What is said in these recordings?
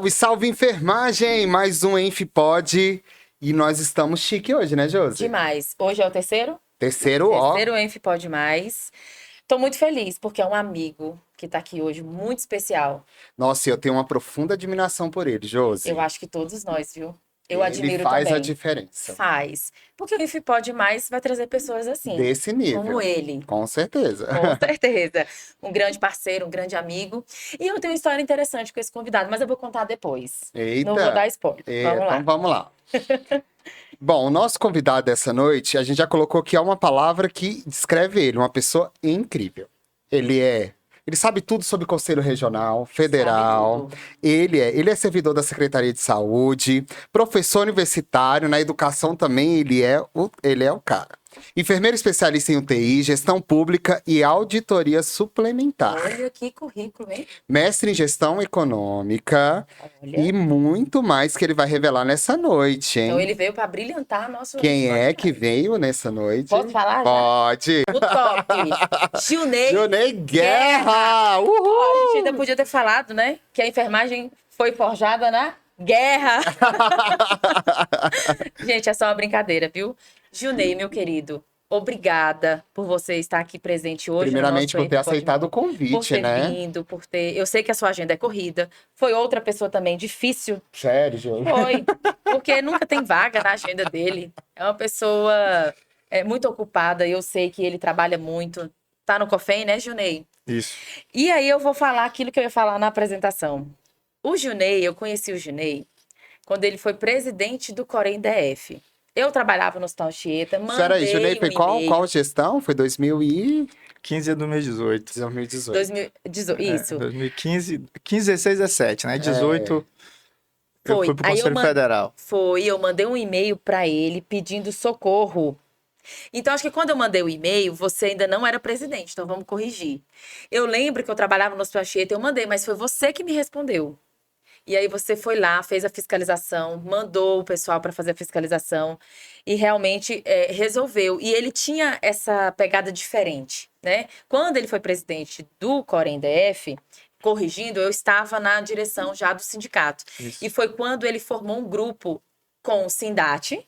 Salve, salve enfermagem! Mais um EnfPod. E nós estamos chique hoje, né, Josi? Demais. Hoje é o terceiro? Terceiro, ó. Terceiro EnfPod Mais. Tô muito feliz, porque é um amigo que tá aqui hoje, muito especial. Nossa, eu tenho uma profunda admiração por ele, Josi. Eu acho que todos nós, viu? Eu Ele admiro faz também. a diferença. Faz. Porque o EnfPod Mais vai trazer pessoas assim. Desse nível. Como ele. Com certeza. Com certeza. Um grande parceiro, um grande amigo. E eu tenho uma história interessante com esse convidado, mas eu vou contar depois. Eita. Não vou dar spoiler. Vamos lá. Então vamos lá. Bom, o nosso convidado dessa noite, a gente já colocou que é uma palavra que descreve ele, uma pessoa incrível. Ele sabe tudo sobre Conselho Regional, Federal. Sabe tudo. Ele é servidor da Secretaria de Saúde, professor universitário, na educação também ele é o cara. Enfermeiro especialista em UTI, gestão pública e auditoria suplementar. Olha que currículo, hein? Mestre em gestão econômica Olha. e muito mais que ele vai revelar nessa noite, hein? Então ele veio para brilhantar nosso. Quem é que veio nessa noite? Posso falar já? Pode. O top. Junei. Junei Guerra! Uhul! A gente ainda podia ter falado, né? Que a enfermagem foi forjada na guerra. Gente, é só uma brincadeira, viu? Junei, meu querido, obrigada por você estar aqui presente hoje. Primeiramente, no por nosso ter EnfPod aceitado o Mais. Por convite, ter né? vindo, por ter. Eu sei que a sua agenda é corrida. Foi outra pessoa também difícil. Sério, Ju? Foi. Porque nunca tem vaga na agenda dele. É uma pessoa muito ocupada. Eu sei que ele trabalha muito. Tá no COFEM, né, Junei? Isso. E aí eu vou falar aquilo que eu ia falar na apresentação. O Junei, eu conheci o Junei quando ele foi presidente do Corém DF. Eu trabalhava no Hospital Anchieta, Peraí, mandei Junei, foi e-mail. qual gestão? Foi 2018. 15 de 2018. 2018, isso. 2015, 15, 16, 17, né? 18, eu Foi. fui pro Aí Conselho Federal. eu mandei um e-mail para ele pedindo socorro. Então, acho que quando eu mandei o e-mail, você ainda não era presidente, então vamos corrigir. Eu lembro que eu trabalhava no Hospital Anchieta, eu mandei, mas foi você que me respondeu. E aí você foi lá, fez a fiscalização, mandou o pessoal para fazer a fiscalização e realmente resolveu. E ele tinha essa pegada diferente, né? Quando ele foi presidente do Corém DF, corrigindo, eu estava na direção já do sindicato. Isso. E foi quando ele formou um grupo com o Sindate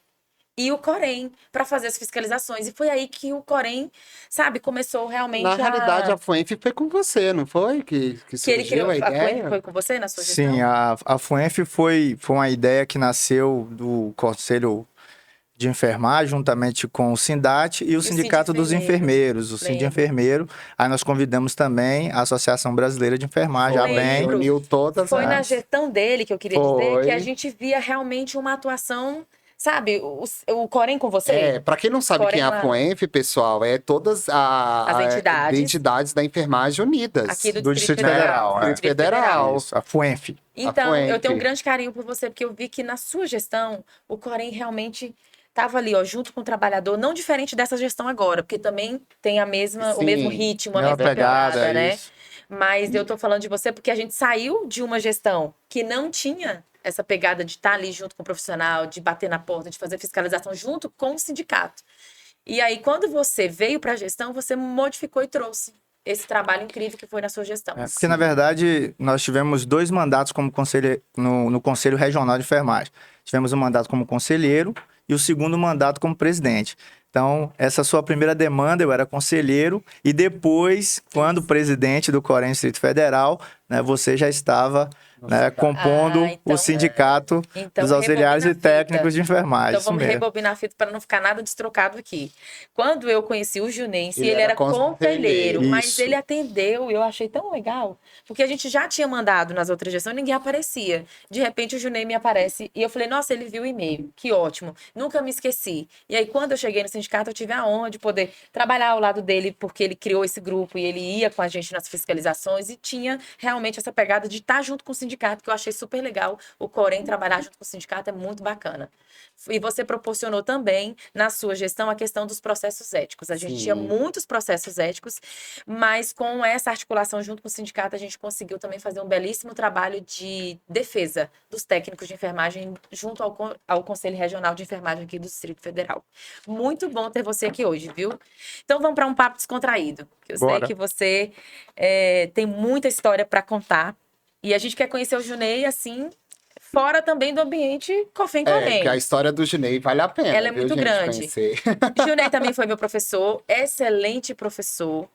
e o Corém para fazer as fiscalizações. E foi aí que o Corém, sabe, começou realmente Na realidade, a FUENF foi com você, não foi? Que que ele criou. surgiu a ideia? Foi com você na sua gestão? Sim, a FUENF foi uma ideia que nasceu do Conselho de Enfermagem, juntamente com o Sindate e o Sindicato dos Enfermeiros, o Sind Enfermeiro. Aí nós convidamos também a Associação Brasileira de Enfermagem, a Foi, ABEM. uniu todas Foi na as... gestão dele que eu queria dizer Foi. que a gente via realmente uma atuação, sabe, o Corém com você? Pra quem não sabe Corém quem é a lá. FUENF, pessoal, é todas As entidades. entidades da enfermagem unidas. Aqui do do Distrito Distrito Federal, Federal. é. Distrito Federal. Isso, a FUENF. Então, FUENF. eu tenho um grande carinho por você, porque eu vi que na sua gestão, o Corém realmente estava ali, ó, junto com o trabalhador, não diferente dessa gestão agora, porque também tem o Sim, mesmo ritmo, a mesma mesma pegada, pegada, né? isso. Mas eu tô falando de você porque a gente saiu de uma gestão que não tinha essa pegada de estar ali junto com o profissional, de bater na porta, de fazer fiscalização junto com o sindicato. E aí, quando você veio para a gestão, você modificou e trouxe esse trabalho incrível que foi na sua gestão. Porque, na verdade, nós tivemos 2 mandatos como conselheiro, no Conselho Regional de Enfermagem. Tivemos um mandato como conselheiro e o segundo mandato como presidente. Então, essa sua primeira demanda, eu era conselheiro, e depois, quando presidente do Corém Distrito Federal, né, você já estava compondo então, o sindicato então, dos auxiliares e rebobina a fita. técnicos de enfermagem. Então isso vamos mesmo. rebobinar a fita para não ficar nada destrocado aqui. Quando eu conheci o Junense, Ele ele era era conselheiro, mas Isso. ele atendeu e eu achei tão legal. Porque a gente já tinha mandado nas outras gestões, ninguém aparecia. De repente o Junei me aparece e eu falei, nossa, ele viu o e-mail, que ótimo. Nunca me esqueci. E aí quando eu cheguei no sindicato, eu tive a honra de poder trabalhar ao lado dele, porque ele criou esse grupo e ele ia com a gente nas fiscalizações e tinha realmente essa pegada de estar junto com o sindicato, que eu achei super legal. O Corém trabalhar junto com o sindicato é muito bacana. E você proporcionou também, na sua gestão, a questão dos processos éticos. A gente Sim. tinha muitos processos éticos, mas com essa articulação junto com o sindicato, a gente conseguiu também fazer um belíssimo trabalho de defesa dos técnicos de enfermagem junto ao Conselho Regional de Enfermagem aqui do Distrito Federal. Muito bom ter você aqui hoje, viu? Então vamos para um papo descontraído, que eu Bora. sei que você tem muita história para contar. E a gente quer conhecer o Junei, assim, fora também do ambiente COFEM-COREM. Que a história do Junei vale a pena, Ela é viu, muito gente, grande. conhecer. Junei também foi meu professor, excelente professor.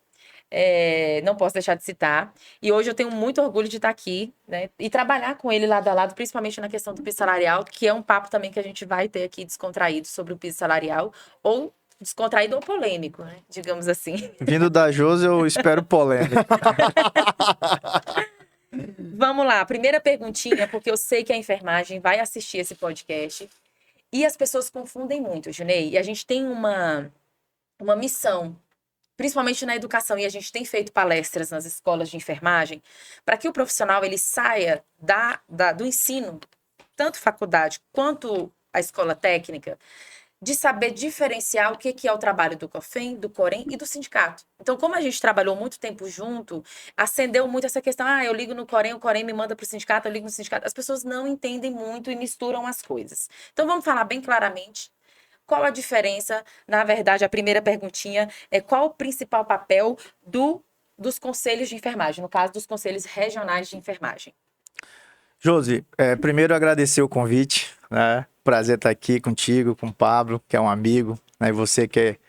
Não posso deixar de citar. E hoje eu tenho muito orgulho de estar aqui, né? E trabalhar com ele lado a lado, principalmente na questão do piso salarial, que é um papo também que a gente vai ter aqui descontraído sobre o piso salarial, ou descontraído ou polêmico, né? Digamos assim. Vindo da Josi, eu espero polêmica. Vamos lá, primeira perguntinha, porque eu sei que a enfermagem vai assistir esse podcast. E as pessoas confundem muito, Junei. E a gente tem uma missão, principalmente na educação, e a gente tem feito palestras nas escolas de enfermagem, para que o profissional ele saia do ensino, tanto faculdade quanto a escola técnica, de saber diferenciar o que é o trabalho do COFEM, do COREM e do sindicato. Então, como a gente trabalhou muito tempo junto, acendeu muito essa questão, eu ligo no COREM, o COREM me manda para o sindicato, eu ligo no sindicato. As pessoas não entendem muito e misturam as coisas. Então, vamos falar bem claramente qual a diferença. Na verdade, a primeira perguntinha é qual o principal papel dos conselhos de enfermagem, no caso dos conselhos regionais de enfermagem. Josi, primeiro agradecer o convite, né? Prazer estar aqui contigo, com o Pablo, que é um amigo, né? E você que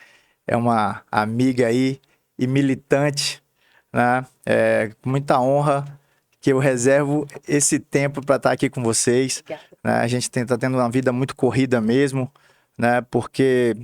é uma amiga aí e militante, né? Com muita honra que eu reservo esse tempo para estar aqui com vocês. Né? A gente está tendo uma vida muito corrida mesmo, né? Porque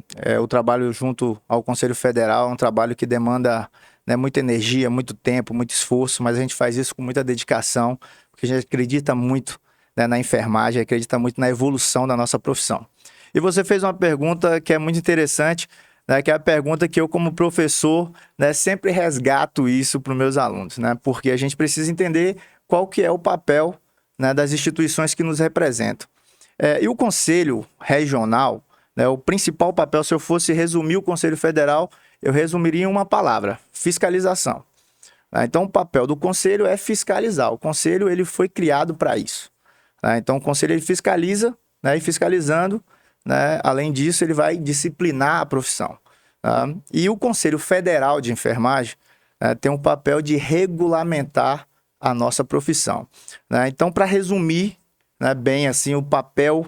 o trabalho junto ao Conselho Federal é um trabalho que demanda, né, muita energia, muito tempo, muito esforço, mas a gente faz isso com muita dedicação, porque a gente acredita muito, né, na enfermagem, acredita muito na evolução da nossa profissão. E você fez uma pergunta que é muito interessante, né, que é a pergunta que eu, como professor, né, sempre resgato isso para os meus alunos, né, porque a gente precisa entender qual que é o papel, né, das instituições que nos representam. E o Conselho Regional, né, o principal papel, se eu fosse resumir o Conselho Federal, eu resumiria em uma palavra: fiscalização. Então, o papel do Conselho é fiscalizar. O Conselho ele foi criado para isso. Então, o Conselho ele fiscaliza, né, e fiscalizando, né, além disso, ele vai disciplinar a profissão. E o Conselho Federal de Enfermagem tem um papel de regulamentar a nossa profissão. Então, para resumir, né, bem assim, o papel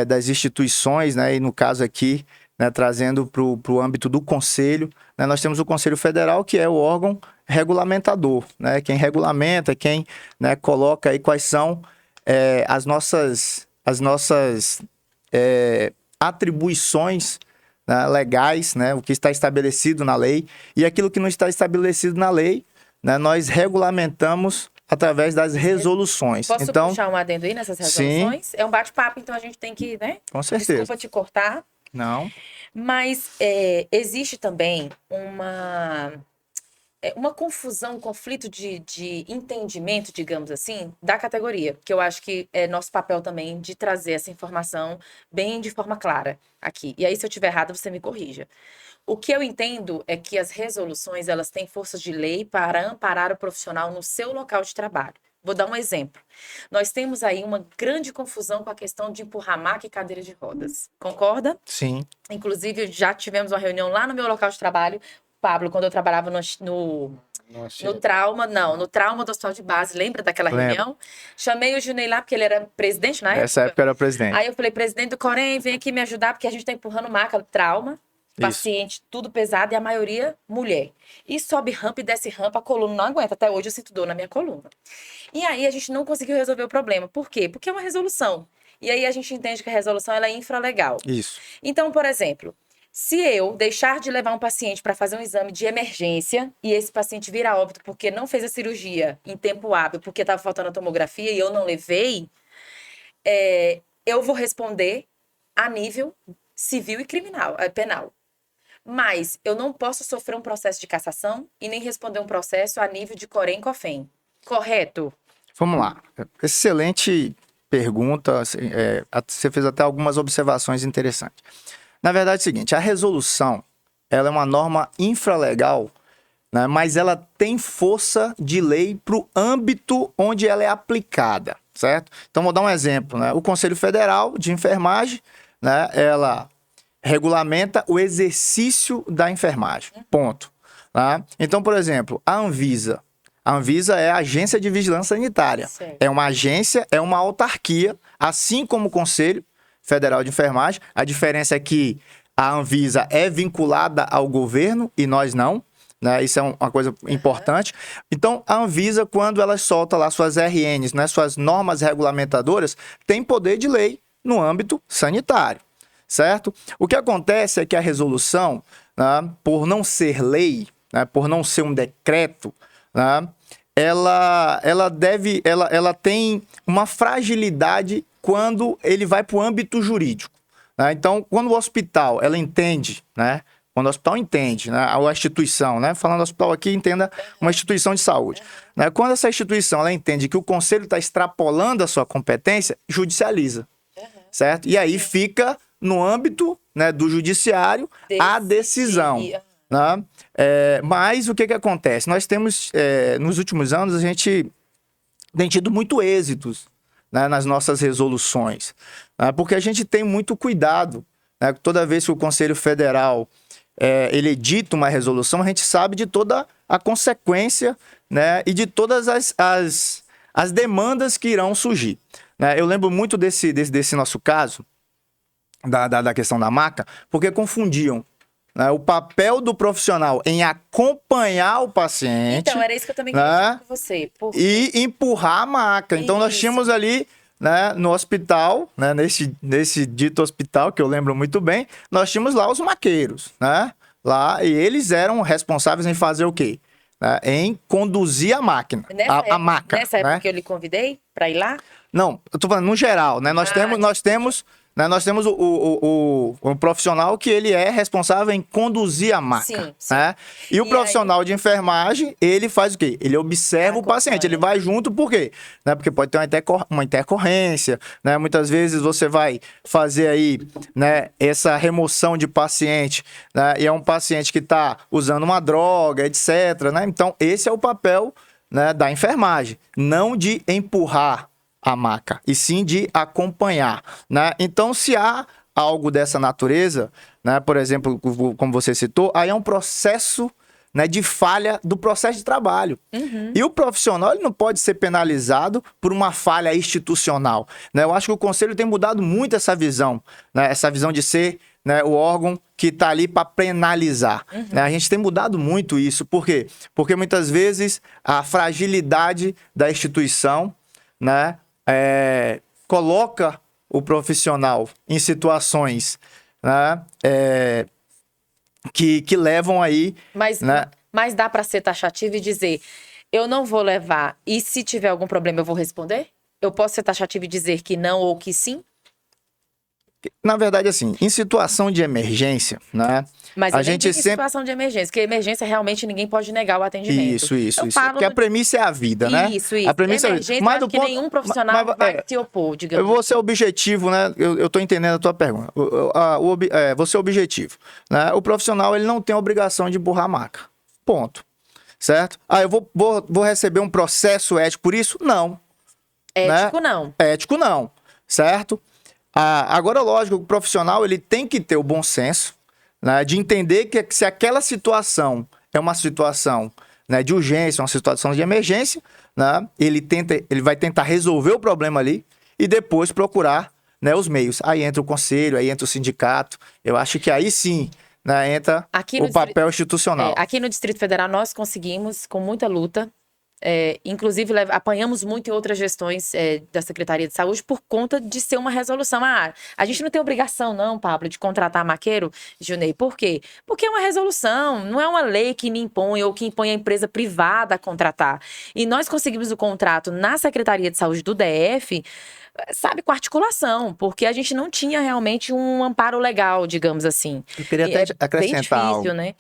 das instituições, né, e no caso aqui, né, trazendo para o âmbito do Conselho, né, nós temos o Conselho Federal, que é o órgão regulamentador, né, quem regulamenta, quem, né, coloca aí quais são as nossas atribuições, né, legais, né, o que está estabelecido na lei, e aquilo que não está estabelecido na lei, né, nós regulamentamos através das resoluções. Posso então, puxar um adendo aí nessas resoluções? Sim. É um bate-papo, então a gente tem que, né? Com certeza. Desculpa te cortar. Não. Mas existe também uma confusão, um conflito de entendimento, digamos assim, da categoria, que eu acho que é nosso papel também de trazer essa informação bem de forma clara aqui. E aí, se eu estiver errada, você me corrija. O que eu entendo é que as resoluções, elas têm força de lei para amparar o profissional no seu local de trabalho. Vou dar um exemplo. Nós temos aí uma grande confusão com a questão de empurrar maca e cadeira de rodas. Concorda? Sim. Inclusive, já tivemos uma reunião lá no meu local de trabalho, Pablo, quando eu trabalhava no trauma do hospital de base. Lembra daquela reunião? Chamei o Junei lá, porque ele era presidente na época. Nessa época era presidente. Aí eu falei, presidente do COREM, vem aqui me ajudar, porque a gente tá empurrando maca, trauma. Paciente, tudo pesado, e a maioria mulher. E sobe rampa e desce rampa, a coluna não aguenta. Até hoje eu sinto dor na minha coluna. E aí a gente não conseguiu resolver o problema. Por quê? Porque é uma resolução. E aí a gente entende que a resolução ela é infralegal. Isso. Então, por exemplo, se eu deixar de levar um paciente para fazer um exame de emergência e esse paciente vir a óbito porque não fez a cirurgia em tempo hábil, porque estava faltando a tomografia e eu não levei, eu vou responder a nível civil e penal. Mas eu não posso sofrer um processo de cassação e nem responder um processo a nível de COREM e COFEM. Correto? Vamos lá. Excelente pergunta. Você fez até algumas observações interessantes. Na verdade é o seguinte, a resolução ela é uma norma infralegal, né, mas ela tem força de lei para o âmbito onde ela é aplicada, certo? Então, vou dar um exemplo. Né? O Conselho Federal de Enfermagem, né, ela regulamenta o exercício da enfermagem, ponto. Tá? Então, por exemplo, a Anvisa A Anvisa é a Agência de Vigilância Sanitária. Certo. É uma agência, é uma autarquia, assim como o Conselho Federal de Enfermagem. A diferença é que a Anvisa é vinculada ao governo e nós não, né? Isso é uma coisa importante. Então, a Anvisa, quando ela solta lá suas RNs, né, suas normas regulamentadoras, tem poder de lei no âmbito sanitário, certo? O que acontece é que a resolução, né, por não ser lei, né, por não ser um decreto, né, ela tem uma fragilidade quando ele vai para o âmbito jurídico, né? Então, quando o hospital ela entende, né? Quando o hospital entende, né? A instituição, né? Falando do hospital aqui, entenda uma instituição de saúde, né? Quando essa instituição ela entende que o conselho está extrapolando a sua competência, judicializa, certo? E aí fica no âmbito, né, do judiciário a decisão. Né? Mas o que acontece? Nós temos, nos últimos anos, a gente tem tido muito êxitos, né, nas nossas resoluções, né? Porque a gente tem muito cuidado, né? Toda vez que o Conselho Federal ele edita uma resolução, a gente sabe de toda a consequência, né, e de todas as demandas que irão surgir, né? Eu lembro muito desse nosso caso, da questão da maca, porque confundiam, né, o papel do profissional em acompanhar o paciente. Então, era isso que eu também queria falar com você. E empurrar a maca. Então, nós tínhamos ali, né, no hospital, né, nesse dito hospital, que eu lembro muito bem, nós tínhamos lá os maqueiros, né? Lá, e eles eram responsáveis em fazer o quê? Né, em conduzir a máquina, a maca. Nessa época né? que eu lhe convidei para ir lá? Não, eu tô falando no geral, né? Nós temos o profissional que ele é responsável em conduzir a maca. Sim, sim. Né? E o profissional de enfermagem, ele faz o quê? Ele observa o paciente, ele vai junto, por quê? Né? Porque pode ter uma intercorrência, né? Muitas vezes você vai fazer aí, né, essa remoção de paciente, né? E é um paciente que está usando uma droga, etc. Né? Então, esse é o papel, né, da enfermagem, não de empurrar a maca, e sim de acompanhar, né? Então, se há algo dessa natureza, né, por exemplo, como você citou, aí é um processo, né, de falha do processo de trabalho. E o profissional ele não pode ser penalizado por uma falha institucional, né? Eu acho que o Conselho tem mudado muito essa visão, né? Essa visão de ser, né, o órgão que está ali para penalizar. Né? A gente tem mudado muito isso. Por quê? Porque muitas vezes a fragilidade da instituição, né, coloca o profissional em situações, né, que levam aí... Mas dá para ser taxativo e dizer, eu não vou levar, e se tiver algum problema eu vou responder? Eu posso ser taxativo e dizer que não ou que sim? Na verdade, assim, em situação de emergência, né? Mas a gente sempre... situação de emergência, porque emergência realmente ninguém pode negar o atendimento. Isso. Porque a premissa é a vida, né? Isso. A premissa emergência, mas que nenhum profissional vai se opor, digamos. Eu vou ser objetivo, né? Eu tô entendendo a tua pergunta. Vou ser objetivo, né? O profissional, ele não tem a obrigação de empurrar a maca. Ponto. Certo? Eu vou receber um processo ético por isso? Não. Ético, né? não. Ético, não. Certo? Agora, lógico, o profissional ele tem que ter o bom senso, né, de entender que se aquela situação é uma situação, né, de urgência, uma situação de emergência, né, ele vai tentar resolver o problema ali e depois procurar, né, os meios. Aí entra o conselho, aí entra o sindicato. Eu acho que aí sim, né, entra o papel institucional. Aqui no Distrito Federal nós conseguimos, com muita luta, inclusive apanhamos muito em outras gestões da Secretaria de Saúde por conta de ser uma resolução. A gente não tem obrigação não, Pablo, de contratar maqueiro, Junei. Por quê? Porque é uma resolução, não é uma lei que me impõe ou que impõe a empresa privada a contratar. E nós conseguimos o contrato na Secretaria de Saúde do DF, sabe, com articulação, porque a gente não tinha realmente um amparo legal, digamos assim. Eu queria até acrescentar bem difícil, algo. Né?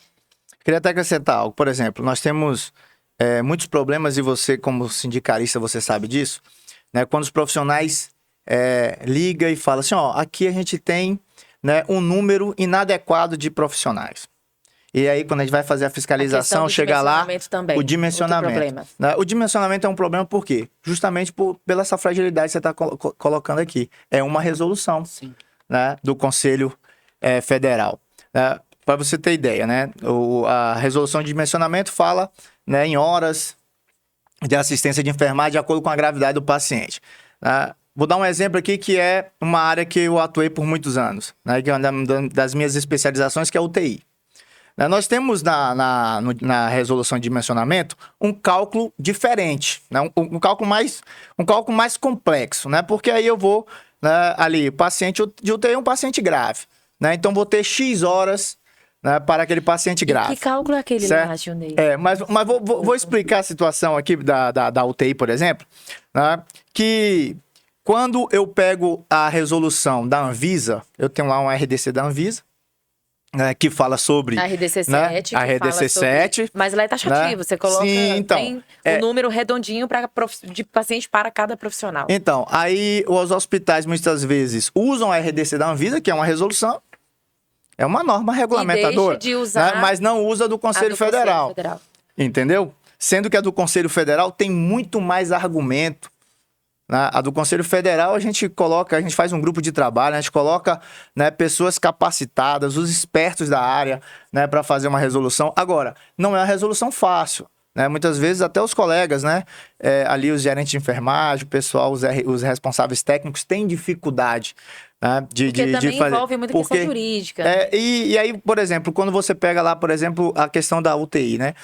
Queria até acrescentar algo. Por exemplo, nós temos muitos problemas, e você, como sindicalista, você sabe disso, né? Quando os profissionais ligam e falam assim, aqui a gente tem, né, um número inadequado de profissionais. E aí, quando a gente vai fazer a fiscalização, chega lá, também, o dimensionamento. Né? O dimensionamento é um problema por quê? Justamente pela essa fragilidade que você está colocando aqui. É uma resolução, né, do Conselho Federal. Para você ter ideia, né? A resolução de dimensionamento fala, né, em horas, de assistência de enfermagem de acordo com a gravidade do paciente. Né? Vou dar um exemplo aqui que é uma área que eu atuei por muitos anos, né? Que é uma das minhas especializações, que é a UTI. Nós temos na resolução de dimensionamento um cálculo diferente, né? um cálculo mais complexo, né? Porque aí eu vou, né, ali, paciente de UTI é um paciente grave, né? Então vou ter X horas, né, para aquele paciente grave. Que cálculo é aquele certo? lá, Gilney? Mas vou explicar a situação aqui da UTI, por exemplo, né? Que quando eu pego a resolução da Anvisa, eu tenho lá um RDC da Anvisa, que fala sobre... A RDC 7. Né? A RDC 7. Mas lá é taxativo, né? você coloca... Sim, então, tem o número redondinho de paciente para cada profissional. Então, aí os hospitais muitas vezes usam a RDC da Anvisa, que é uma resolução, é uma norma regulamentadora, deixa de usar, né? Mas não usa do Conselho Federal. Entendeu? Sendo que a do Conselho Federal tem muito mais argumento. A do Conselho Federal a gente faz um grupo de trabalho, a gente coloca, né, pessoas capacitadas, os expertos da área, né, para fazer uma resolução. Agora, não é uma resolução fácil, né? Muitas vezes até os colegas, né, ali os gerentes de enfermagem, o pessoal, os responsáveis técnicos têm dificuldade, né, porque também fazer. Envolve muita questão jurídica. E aí, por exemplo, quando você pega lá, por exemplo, a questão da UTI, né,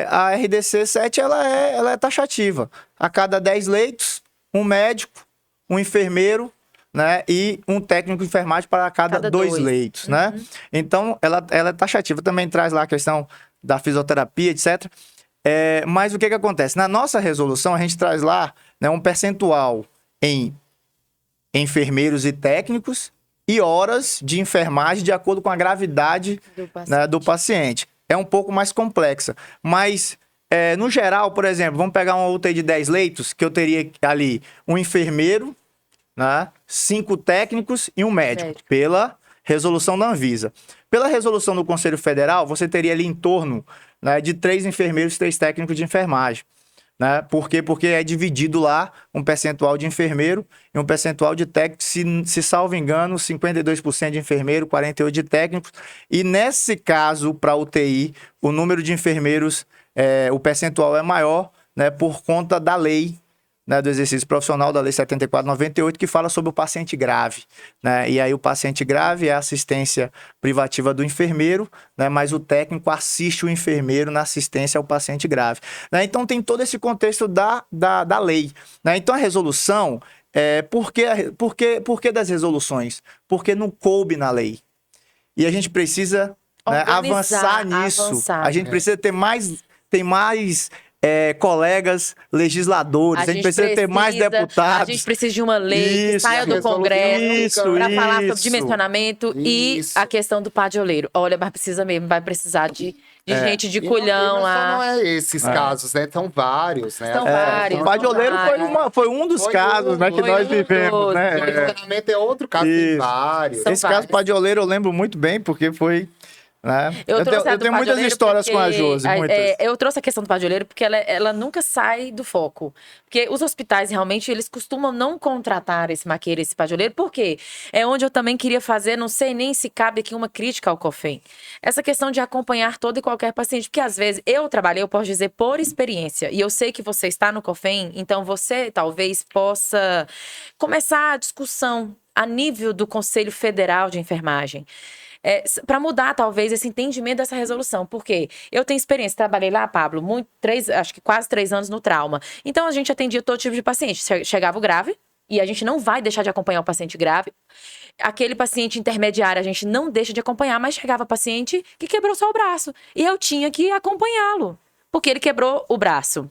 a RDC 7 ela é taxativa. A cada 10 leitos, um médico, um enfermeiro, né, e um técnico de enfermagem para cada 2 leitos, né? Então, ela é taxativa. Também traz lá a questão da fisioterapia, etc. Mas o que acontece? Na nossa resolução, a gente traz lá, né, um percentual em enfermeiros e técnicos e horas de enfermagem de acordo com a gravidade do paciente. É um pouco mais complexa, mas... no geral, por exemplo, vamos pegar uma UTI de 10 leitos, que eu teria ali um enfermeiro, né, 5 técnicos e um médico, pela resolução da Anvisa. Pela resolução do Conselho Federal, você teria ali em torno, né, de 3 enfermeiros e 3 técnicos de enfermagem. Né? Por quê? Porque é dividido lá um percentual de enfermeiro e um percentual de técnico, se salvo engano, 52% de enfermeiro, 48% de técnicos. E nesse caso, para UTI, o número de enfermeiros... o percentual é maior, né, por conta da lei, né, do exercício profissional, da lei 74/98, que fala sobre o paciente grave, né? E aí o paciente grave é a assistência privativa do enfermeiro, né, mas o técnico assiste o enfermeiro na assistência ao paciente grave, né? Então tem todo esse contexto da lei, né? Então a resolução, por que das resoluções? Porque não coube na lei. E a gente precisa, né, avançar nisso. A gente precisa ter mais colegas legisladores, a gente precisa ter mais deputados. A gente precisa de uma lei que saia do Congresso para falar sobre dimensionamento e a questão do padioleiro. Olha, mas precisa mesmo, vai precisar de gente de culhão lá. Não é esses casos, né? São vários, né? São vários. O padioleiro foi um dos casos, né, que nós vivemos, né? O dimensionamento é outro caso, tem vários. Esse caso padioleiro eu lembro muito bem, porque foi... Né? Eu tenho muitas histórias com a Josi. Eu trouxe a questão do padioleiro porque ela nunca sai do foco. Porque os hospitais, realmente, eles costumam não contratar esse maqueiro, esse padioleiro. Por quê? É onde eu também queria fazer, não sei nem se cabe aqui uma crítica ao COFEM. Essa questão de acompanhar todo e qualquer paciente. Porque, às vezes, eu posso dizer, por experiência. E eu sei que você está no COFEM, então você talvez possa começar a discussão a nível do Conselho Federal de Enfermagem. Para mudar, talvez, esse entendimento dessa resolução. Porque eu tenho experiência, trabalhei lá, Pablo, acho que quase 3 anos no trauma. Então, a gente atendia todo tipo de paciente. Chegava o grave, e a gente não vai deixar de acompanhar o paciente grave. Aquele paciente intermediário, a gente não deixa de acompanhar, mas chegava paciente que quebrou só o braço. E eu tinha que acompanhá-lo, porque ele quebrou o braço.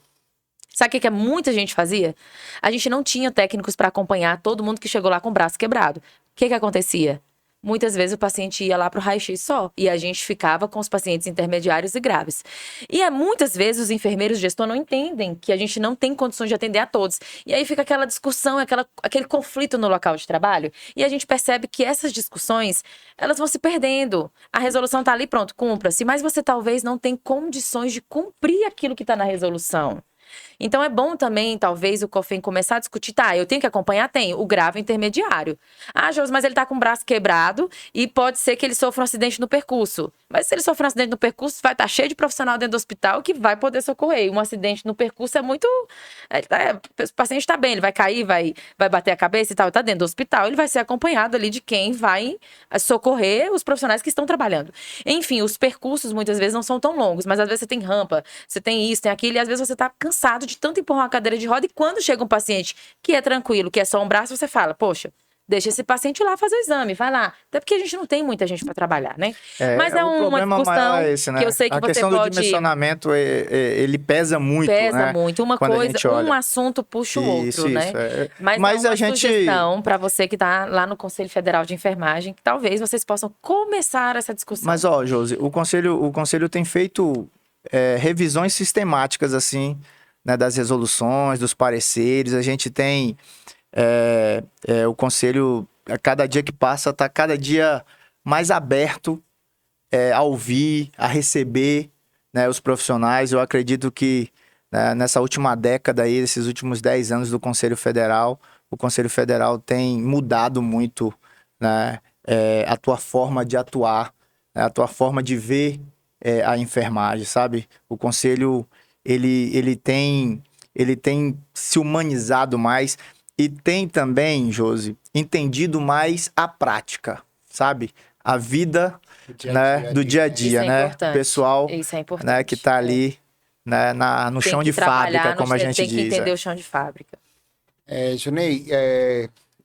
Sabe o que muita gente fazia? A gente não tinha técnicos para acompanhar todo mundo que chegou lá com o braço quebrado. O que acontecia? Muitas vezes o paciente ia lá para o raio-x só. E a gente ficava com os pacientes intermediários e graves. E muitas vezes os enfermeiros gestor não entendem que a gente não tem condições de atender a todos. E aí fica aquela discussão, aquele conflito no local de trabalho. E a gente percebe que essas discussões, elas vão se perdendo. A resolução está ali, pronto, cumpra-se. Mas você talvez não tem condições de cumprir aquilo que está na resolução. Então é bom também, talvez, o COFEM começar a discutir, tá, eu tenho que acompanhar? Tenho, o grave intermediário. Ah, Josi, mas ele tá com o braço quebrado e pode ser que ele sofra um acidente no percurso. Mas se ele sofrer um acidente no percurso, vai estar cheio de profissional dentro do hospital que vai poder socorrer. E um acidente no percurso é muito... o paciente tá bem, ele vai cair, vai bater a cabeça e tal, tá dentro do hospital, ele vai ser acompanhado ali de quem vai socorrer os profissionais que estão trabalhando. Enfim, os percursos muitas vezes não são tão longos, mas às vezes você tem rampa, você tem isso, tem aquilo, e às vezes você tá cansado de tanto empurrar uma cadeira de roda, e quando chega um paciente que é tranquilo, que é só um braço, você fala, poxa, deixa esse paciente lá fazer o exame, vai lá. Até porque a gente não tem muita gente para trabalhar, né? Mas é uma discussão esse, né? que eu sei que a você questão pode... do dimensionamento, ele pesa muito, Pesa né? muito. Uma Quando a coisa, gente olha. um assunto puxa o outro, né? Mas a uma gente... sugestão para você que está lá no Conselho Federal de Enfermagem, que talvez vocês possam começar essa discussão. Mas, Josi, o Conselho tem feito revisões sistemáticas, assim, né, das resoluções, dos pareceres. A gente tem... o Conselho, a cada dia que passa, está cada dia mais aberto a ouvir, a receber, né, os profissionais. Eu acredito que nessa última década, aí, esses últimos 10 anos do Conselho Federal, o Conselho Federal tem mudado muito, né, a tua forma de atuar, a tua forma de ver a enfermagem, sabe? O Conselho, ele tem se humanizado mais. E tem também, Josi, entendido mais a prática, sabe? A vida do dia a dia, né? O pessoal, né, que está ali, né, no chão de fábrica, como a gente diz. Tem que entender o chão de fábrica. Junei,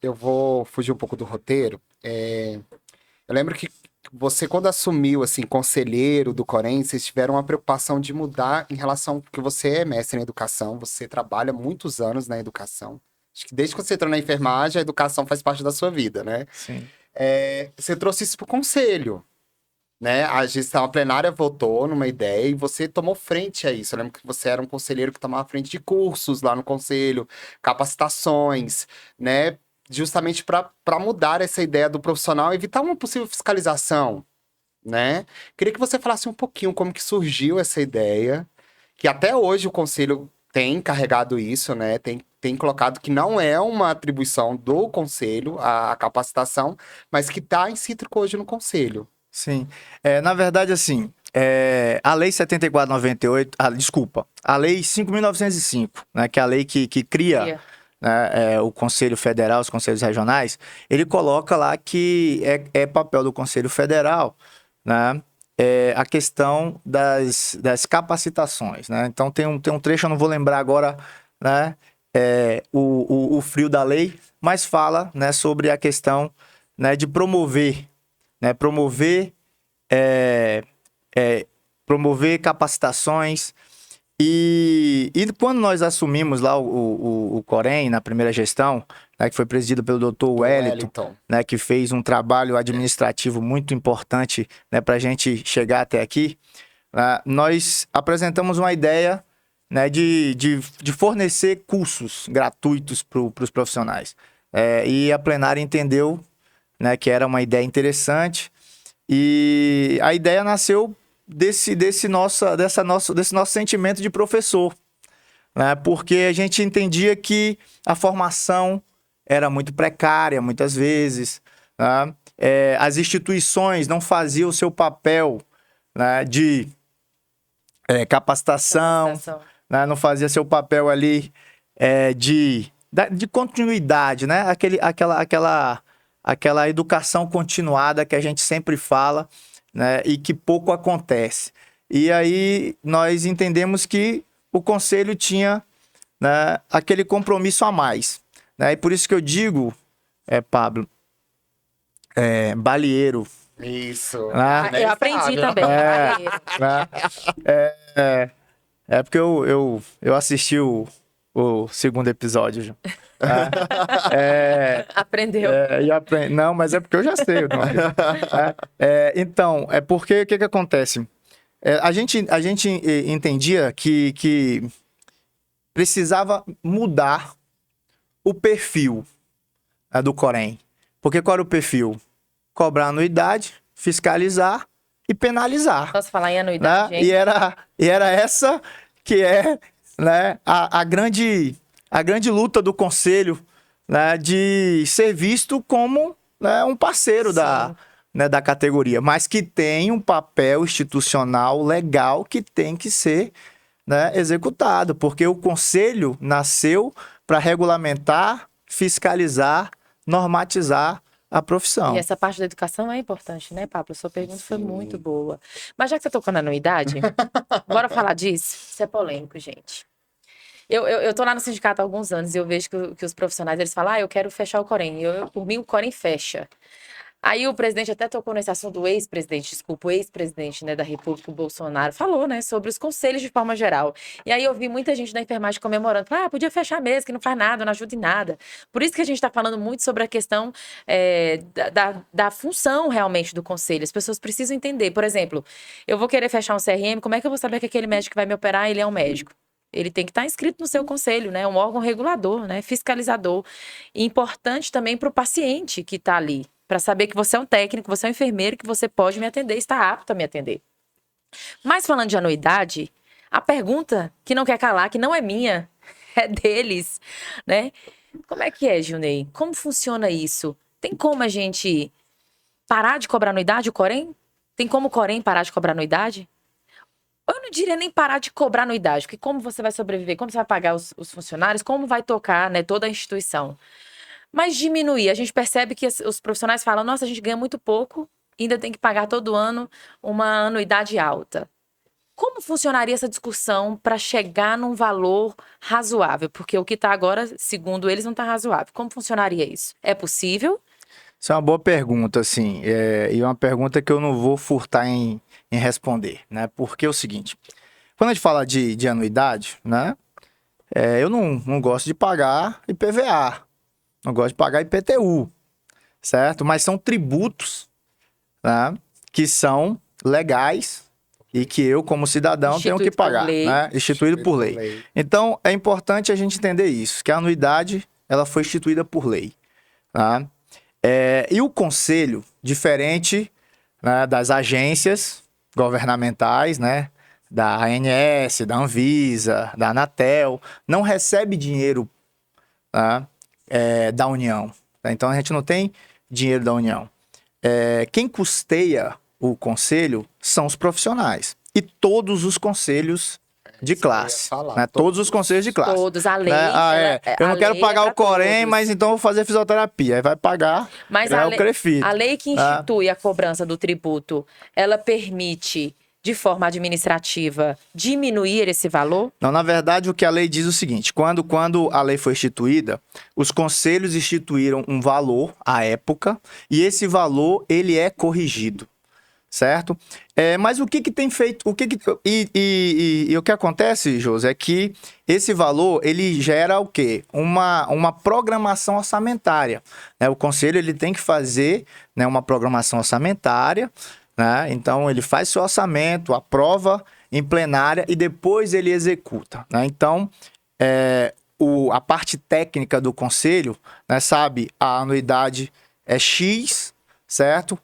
eu vou fugir um pouco do roteiro. Eu lembro que você, quando assumiu, assim, conselheiro do Corém, vocês tiveram uma preocupação de mudar em relação... Porque você é mestre em educação, você trabalha muitos anos na educação. Acho que desde que você entrou na enfermagem, a educação faz parte da sua vida, né? Sim. Você trouxe isso para o conselho, né? A gestão plenária votou numa ideia e você tomou frente a isso. Eu lembro que você era um conselheiro que tomava frente de cursos lá no conselho, capacitações, né? Justamente para mudar essa ideia do profissional, evitar uma possível fiscalização, né? Queria que você falasse um pouquinho como que surgiu essa ideia, que até hoje o conselho tem carregado isso, né? Tem colocado que não é uma atribuição do conselho, a capacitação, mas que está incítrico hoje no conselho. Sim. Na verdade, assim, a Lei 7498, desculpa, a Lei 5.905, né, que é a lei que cria né, o Conselho Federal, os Conselhos Regionais, ele coloca lá que é papel do Conselho Federal, né, a questão das capacitações, né? Então tem um trecho, eu não vou lembrar agora, né, o frio da lei, mas fala, né, sobre a questão, né, de promover, né, promover capacitações. E quando nós assumimos lá o Corém, na primeira gestão, né, que foi presidido pelo Dr. Wellington, né, que fez um trabalho administrativo muito importante, né, para a gente chegar até aqui, nós apresentamos uma ideia, né, de fornecer cursos gratuitos para os profissionais. E a plenária entendeu, né, que era uma ideia interessante, e a ideia nasceu desse nosso sentimento de professor, né? Porque a gente entendia que a formação era muito precária, muitas vezes, né? As instituições não faziam o seu papel, né, de capacitação. Né? Não fazia seu papel ali de continuidade, né? Aquela educação continuada que a gente sempre fala, né, e que pouco acontece. E aí nós entendemos que o conselho tinha, né, aquele compromisso a mais, né? E por isso que eu digo, Pablo, balieiro. Isso. Né? Eu aprendi também. Porque eu assisti o segundo episódio. Aprendeu. Não, mas é porque eu já sei o nome. Então, é porque o que acontece? A gente entendia que precisava mudar o perfil do Corém. Porque qual era o perfil? Cobrar anuidade, fiscalizar e penalizar. Posso falar em anuidade, né? gente? E era essa que né, a grande luta do conselho, né, de ser visto como, né, um parceiro da categoria, mas que tem um papel institucional legal que tem que ser, né, executado, porque o conselho nasceu para regulamentar, fiscalizar, normatizar a profissão. E essa parte da educação é importante, né, Pablo? Sua pergunta foi muito boa. Mas já que você tocou na anuidade, bora falar disso? Isso é polêmico, gente. Eu tô lá no sindicato há alguns anos e eu vejo que os profissionais, eles falam, eu quero fechar o Corém. Por mim, o Corém fecha. Aí o presidente até tocou nesse assunto, o ex-presidente, né, da República, o Bolsonaro, falou, né, sobre os conselhos de forma geral. E aí eu vi muita gente da enfermagem comemorando, podia fechar mesmo, que não faz nada, não ajuda em nada. Por isso que a gente está falando muito sobre a questão da função realmente do conselho. As pessoas precisam entender. Por exemplo, eu vou querer fechar um CRM, como é que eu vou saber que aquele médico que vai me operar, ele é um médico? Ele tem que estar inscrito no seu conselho, né? Um órgão regulador, né? Fiscalizador. E importante também para o paciente que está ali, para saber que você é um técnico, você é um enfermeiro, que você pode me atender, está apto a me atender. Mas falando de anuidade, a pergunta que não quer calar, que não é minha, é deles, né? Como é que é, Gilney? Como funciona isso? Tem como a gente parar de cobrar anuidade, o Corém? Tem como o Corém parar de cobrar anuidade? Eu não diria nem parar de cobrar anuidade, porque como você vai sobreviver, como você vai pagar os funcionários, como vai tocar, né, toda a instituição. Mas diminuir, a gente percebe que os profissionais falam, nossa, a gente ganha muito pouco, ainda tem que pagar todo ano uma anuidade alta. Como funcionaria essa discussão para chegar num valor razoável? Porque o que está agora, segundo eles, não está razoável. Como funcionaria isso? É possível? Isso é uma boa pergunta, assim, e uma pergunta que eu não vou furtar em responder, né? Porque é o seguinte, quando a gente fala de anuidade, né? Eu não gosto de pagar IPVA, não gosto de pagar IPTU, certo? Mas são tributos, né, que são legais e que eu, como cidadão, tenho que pagar, né? Instituído por lei. Então, é importante a gente entender isso, que a anuidade, ela foi instituída por lei, tá? E o conselho, diferente, né, das agências governamentais, né, da ANS, da Anvisa, da Anatel, não recebe dinheiro, tá, da União. Tá? Então, a gente não tem dinheiro da União. Quem custeia o conselho são os profissionais. E todos os conselhos de classe. Né? Todos os conselhos de classe. Todos, a lei. Né? Eu não quero pagar o Corém, mas então vou fazer fisioterapia. Aí vai pagar o CREFIT. A lei que institui a cobrança do tributo, ela permite, de forma administrativa, diminuir esse valor? Não, na verdade, o que a lei diz é o seguinte, quando a lei foi instituída, os conselhos instituíram um valor à época, e esse valor, ele é corrigido, certo? Mas o que tem feito, e o que acontece, José, é que esse valor, ele gera o quê? Uma programação orçamentária, né? O conselho, ele tem que fazer, né, uma programação orçamentária, né? Então, ele faz seu orçamento, aprova em plenária e depois ele executa, né? Então, a parte técnica do conselho, né, sabe, a anuidade é X, certo?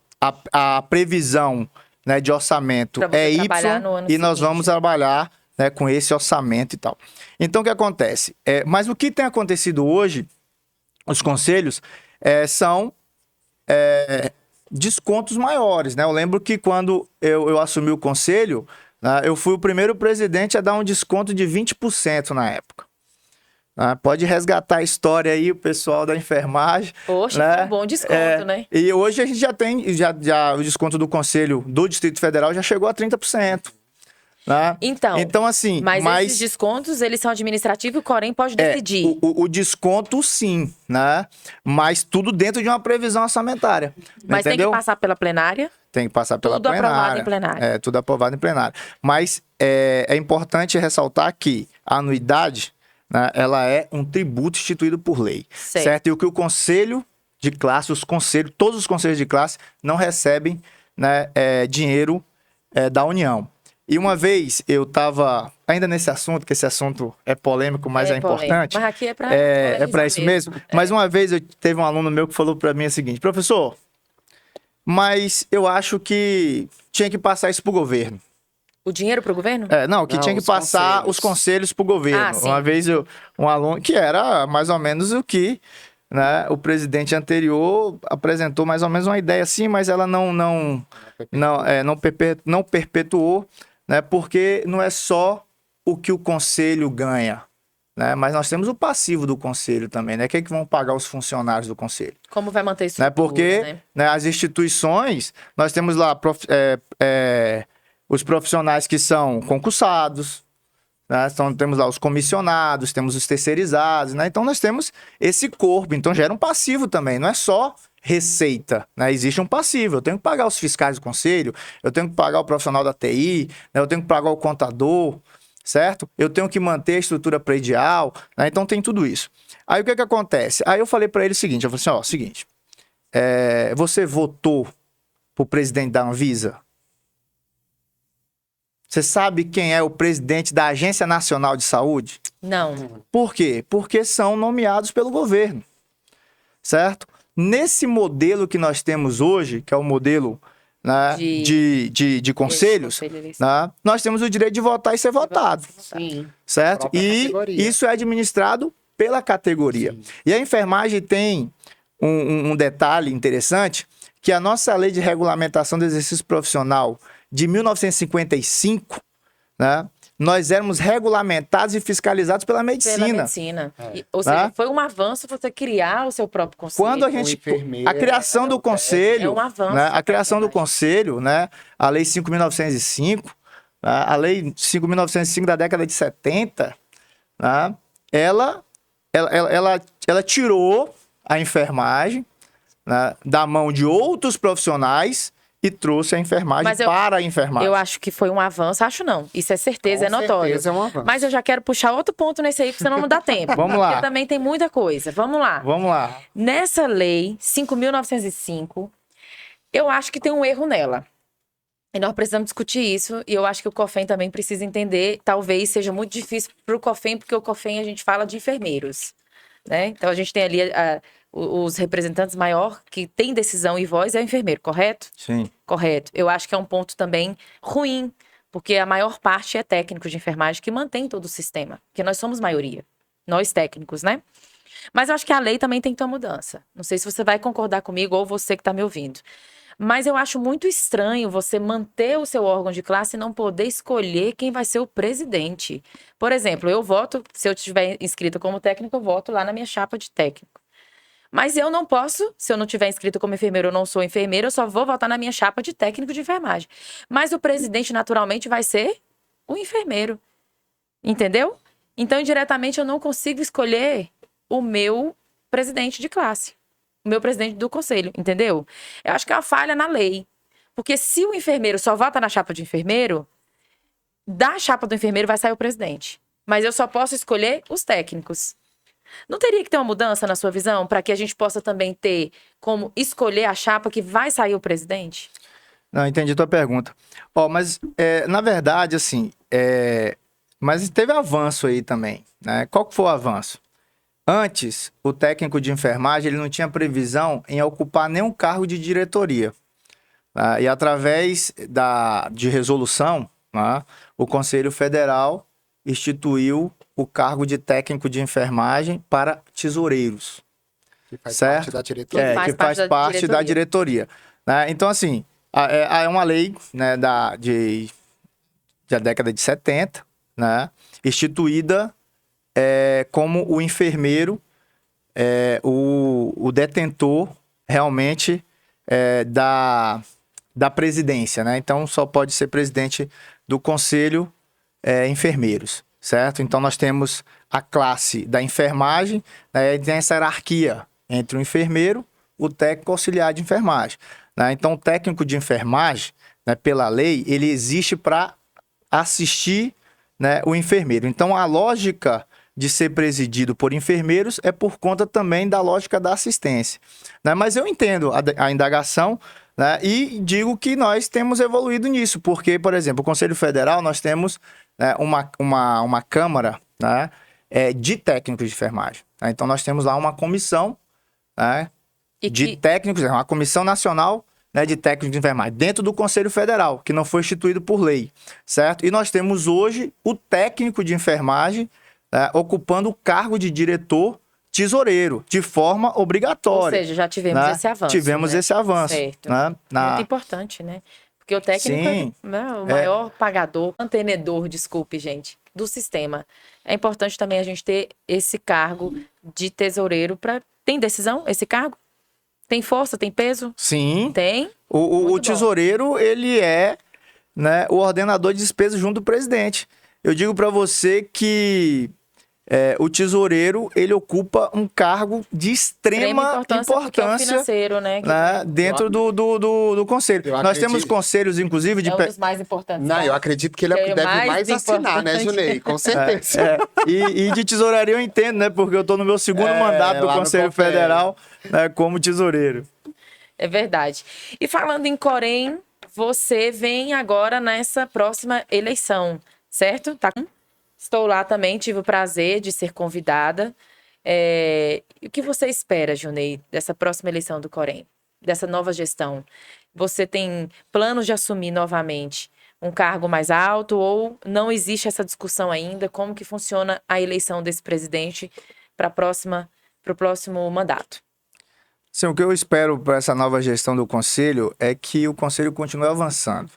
A previsão, né, de orçamento é Y e nós vamos trabalhar, né, com esse orçamento e tal. Então, o que acontece? Mas o que tem acontecido hoje, os conselhos são descontos maiores, né? Eu lembro que quando eu assumi o conselho, né, eu fui o primeiro presidente a dar um desconto de 20% na época. Pode resgatar a história aí, o pessoal da enfermagem. Poxa, né? Foi um bom desconto, né? E hoje a gente já tem, o desconto do Conselho do Distrito Federal já chegou a 30%. Né? Então assim... Mas esses descontos, eles são administrativos e o Corém pode decidir. O desconto, sim, né? Mas tudo dentro de uma previsão orçamentária. Mas entendeu? Tem que passar pela plenária? Tem que passar pela plenária. Tudo aprovado em plenária. Tudo aprovado em plenária. Mas é importante ressaltar que a anuidade, né, ela é um tributo instituído por lei. Certo? E o que o conselho de classe, todos os conselhos de classe não recebem, né, dinheiro da União. E uma vez eu estava ainda nesse assunto, que esse assunto é polêmico, mas é importante. Mas aqui é para isso mesmo. Mas uma vez teve um aluno meu que falou para mim o seguinte: professor, mas eu acho que tinha que passar isso para o governo. O dinheiro para o governo? Não, que Não, tinha que os passar conselhos. os conselhos para o governo. Ah, sim. Uma vez um aluno, que era mais ou menos o que, né, o presidente anterior apresentou mais ou menos uma ideia assim, mas ela não perpetuou, né, porque não é só o que o conselho ganha, né, mas nós temos o passivo do conselho também, né, que é que vão pagar os funcionários do conselho. Como vai manter isso? Né, porque né? né, as instituições, nós temos lá os profissionais que são concursados, né? Então, temos lá os comissionados, temos os terceirizados, né? Então, nós temos esse corpo. Então, gera um passivo também, não é só receita, né? Existe um passivo. Eu tenho que pagar os fiscais do conselho, eu tenho que pagar o profissional da TI, né? Eu tenho que pagar o contador, certo? Eu tenho que manter a estrutura predial, né? Então, tem tudo isso. Aí, o que acontece? Aí, eu falei para ele o seguinte, eu falei assim, ó, seguinte, você votou pro presidente da Anvisa? Você sabe quem é o presidente da Agência Nacional de Saúde? Não. Por quê? Porque são nomeados pelo governo, certo? Nesse modelo que nós temos hoje, que é o modelo, né, de conselhos, né, nós temos o direito de votar e ser votado, Sim. certo? Própria E categoria. isso é administrado pela categoria. Sim. E a enfermagem tem um detalhe interessante, que a nossa lei de regulamentação do exercício profissional de 1955, né, nós éramos regulamentados e fiscalizados pela medicina. Pela medicina. Ou seja, foi um avanço você criar o seu próprio conselho. Quando a criação do conselho, é um avanço, né, a criação do verdade. conselho, né, a lei 5.905, né, a lei 5.905 da década de 70, né, ela tirou a enfermagem, né, da mão de outros profissionais e trouxe a enfermagem para a enfermagem. Eu acho que foi um avanço. Acho não. Isso é certeza, é notório. Certeza é um avanço. Mas eu já quero puxar outro ponto nesse aí, porque senão não dá tempo. Vamos lá. Porque também tem muita coisa. Vamos lá. Vamos lá. Nessa lei 5.905, eu acho que tem um erro nela. E nós precisamos discutir isso. E eu acho que o COFEM também precisa entender. Talvez seja muito difícil para o COFEM, porque o COFEM a gente fala de enfermeiros, né? Então a gente tem ali os representantes maior que tem decisão e voz é o enfermeiro, correto? Sim. Correto. Eu acho que é um ponto também ruim, porque a maior parte é técnico de enfermagem que mantém todo o sistema, porque nós somos maioria, nós técnicos, né? Mas eu acho que a lei também tem que ter uma mudança. Não sei se você vai concordar comigo ou você que está me ouvindo. Mas eu acho muito estranho você manter o seu órgão de classe e não poder escolher quem vai ser o presidente. Por exemplo, eu voto, se eu estiver inscrita como técnico, eu voto lá na minha chapa de técnico. Mas eu não posso, se eu não tiver inscrito como enfermeiro, eu não sou enfermeira, eu só vou votar na minha chapa de técnico de enfermagem. Mas o presidente, naturalmente, vai ser o enfermeiro. Entendeu? Então, indiretamente, eu não consigo escolher o meu presidente de classe. O meu presidente do conselho, entendeu? Eu acho que é uma falha na lei. Porque se o enfermeiro só vota na chapa de enfermeiro, da chapa do enfermeiro vai sair o presidente. Mas eu só posso escolher os técnicos. Não teria que ter uma mudança na sua visão para que a gente possa também ter como escolher a chapa que vai sair o presidente? Não, entendi a tua pergunta. Mas, na verdade, assim, mas teve avanço aí também, né? Qual que foi o avanço? Antes, o técnico de enfermagem ele não tinha previsão em ocupar nenhum cargo de diretoria. E através de resolução, né, o Conselho Federal instituiu o cargo de técnico de enfermagem para tesoureiros. Que faz certo? parte da diretoria. Que faz parte da diretoria. Né? Então, assim, é uma lei, né, da década de 70, né, instituída como o enfermeiro, o detentor realmente da presidência. Né? Então, só pode ser presidente do conselho enfermeiros. Certo? Então, nós temos a classe da enfermagem, né? Tem essa hierarquia entre o enfermeiro, o técnico auxiliar de enfermagem. Né? Então, o técnico de enfermagem, né, pela lei, ele existe para assistir, né, o enfermeiro. Então, a lógica de ser presidido por enfermeiros é por conta também da lógica da assistência. Né? Mas eu entendo a indagação, né, e digo que nós temos evoluído nisso, porque, por exemplo, o Conselho Federal, nós temos uma câmara, né, de técnicos de enfermagem. Né? Então, nós temos lá uma comissão, né, técnicos, uma comissão nacional né, de técnico de enfermagem, dentro do Conselho Federal, que não foi instituído por lei, certo? E nós temos hoje o técnico de enfermagem ocupando o cargo de diretor tesoureiro, de forma obrigatória. Ou seja, já tivemos né? esse avanço. Tivemos né? esse avanço. Certo. Né? Muito importante, né? Porque o técnico Sim, é, né, o maior pagador, mantenedor, desculpe, gente, do sistema. É importante também a gente ter esse cargo de tesoureiro para... Tem decisão esse cargo? Tem força, tem peso? sim. Tem. O Muito bom. tesoureiro, ele é, né, o ordenador de despesas junto do presidente. Eu digo para você que o tesoureiro, ele ocupa um cargo de extrema porque é o importância, financeiro, né? né, dentro do conselho. Eu Nós acredito. temos conselhos, inclusive, de... É um dos mais importantes. Não, tá? eu acredito que ele é o que É deve mais mais assinar, né, importante. Junei? Com certeza. E de tesouraria eu entendo, né? Porque eu tô no meu segundo mandato do lá no Conselho Copel. Federal, né, como tesoureiro. É verdade. E falando em Corém, você vem agora nessa próxima eleição, certo? Tá? Estou lá também, tive o prazer de ser convidada. E o que você espera, Junei, dessa próxima eleição do Corém, dessa nova gestão? Você tem planos de assumir novamente um cargo mais alto ou não existe essa discussão ainda? Como que funciona a eleição desse presidente para o próximo mandato? Sim, o que eu espero para essa nova gestão do Conselho é que o Conselho continue avançando,